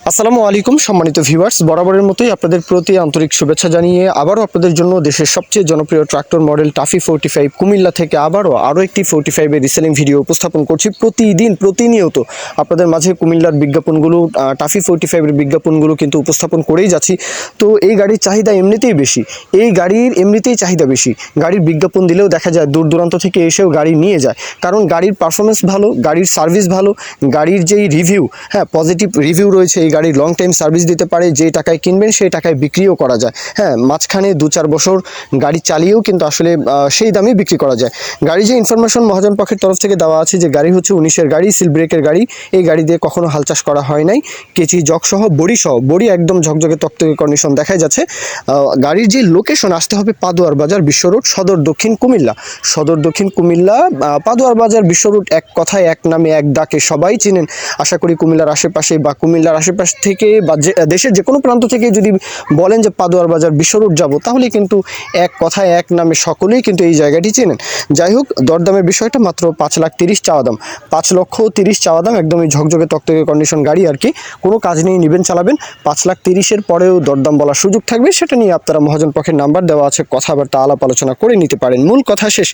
আসসালামু আলাইকুম সম্মানিত ভিউয়ার্স, বরাবরের মতোই আপনাদের প্রতি আন্তরিক শুভেচ্ছা জানিয়ে আবারও আপনাদের জন্য দেশের সবচেয়ে জনপ্রিয় ট্রাক্টর মডেল টাফি 45 কুমিল্লা থেকে আরও একটি 45 এর রিসেলিং ভিডিও উপস্থাপন করছি। প্রতিনিয়ত আপনাদের মাঝে কুমিল্লার বিজ্ঞাপনগুলো, টাফি 45 এর বিজ্ঞাপনগুলো কিন্তু উপস্থাপন করেই যাচ্ছি। তো এই গাড়ির চাহিদা এমনিতেই বেশি, চাহিদা বেশি। গাড়ির বিজ্ঞাপন দিলেও দেখা যায় দূর দূরান্ত থেকে এসেও গাড়ি নিয়ে যায়, কারণ গাড়ির পারফরমেন্স ভালো, গাড়ির সার্ভিস ভালো, গাড়ির যেই রিভিউ, পজিটিভ রিভিউ রয়েছে। এই গাড়ি লং টাইম সার্ভিস দিতে পারে, যে টাকায় কিনবেন সেই টাকায় বিক্রিও করা যায়। মাঝখানে 2-4 বছর গাড়ি চালিয়েও কিন্তু আসলে সেই দামে বিক্রি করা যায়। গাড়ি যে ইনফরমেশন মহাজন পক্ষের তরফ থেকে দেওয়া আছে যে গাড়ি হচ্ছে 19-এর গাড়ি, সিল ব্রেকের গাড়ি। এই গাড়ি দিয়ে কখনো হাল চাষ করা হয় নাই। কেচি জগসহ বডি একদম ঝকঝকে তকতকে কন্ডিশন দেখা যাচ্ছে। গাড়ির যে লোকেশন, আসতে হবে পাদুয়ার বাজার বিশ্ব রোড, সদর দক্ষিণ কুমিল্লা। পাদুয়ার বাজার বিশ্ব রোড এক কথায়, এক নামে, এক ডাকে সবাই চিনেন। আশা করি কুমিল্লার আশেপাশে বা কুমিল্লার আশেপাশ থেকে বা দেশের যে কোনো প্রান্ত থেকে যদি বলেন যে পাদুয়ার বাজার বিশ্ব রোড যাব, তাহলে কিন্তু এক কথায় এক নামে সকলেই কিন্তু এই জায়গাটি চেনেন। যাই হোক, দরদামের বিষয়টা মাত্র 5,30,000 চাওয়া দাম, 5,30,000 চাওয়া দাম। একদমই ঝকঝকে তকতকে কন্ডিশন গাড়ি আর কি। কোনো কাজ নিয়ে নেবেন, চালাবেন। 5,30,000-এর পরেও দরদাম বলার সুযোগ থাকবে। সেটা নিয়ে আপনারা মহাজন পক্ষের নাম্বার দেওয়া আছে, কথাবার্তা আলাপ আলোচনা করে নিতে পারেন। মূল কথা শেষ।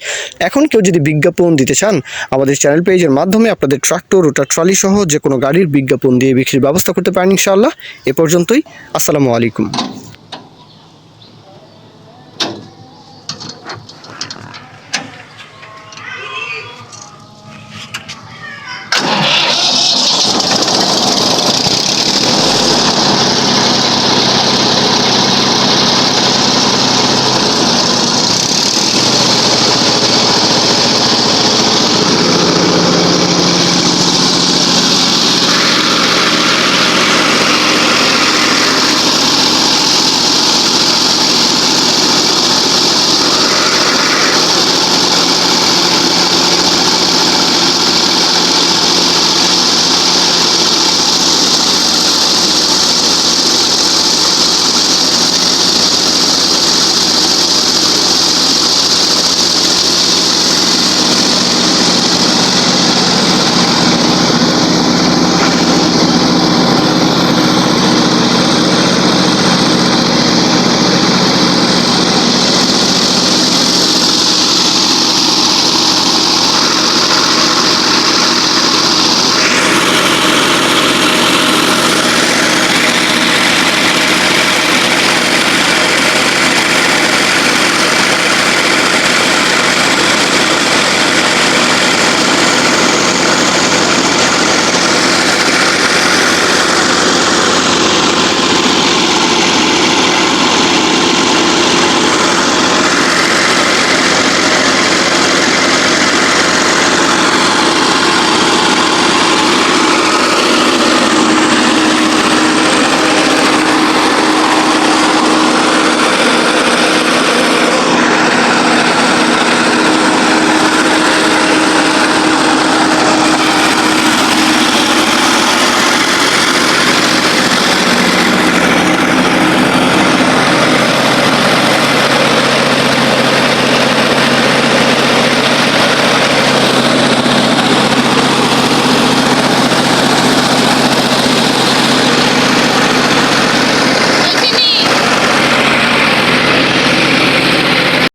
এখন কেউ যদি বিজ্ঞাপন দিতে চান, আমাদের চ্যানেল পেজের মাধ্যমে আপনাদের ট্রাক্টর, রোটার, ট্রলি সহ যে কোনো গাড়ির বিজ্ঞাপন দিয়ে বিক্রির ব্যবস্থা করতে পারেন ইনশাআল্লাহ। এ পর্যন্তই। আসসালামু আলাইকুম।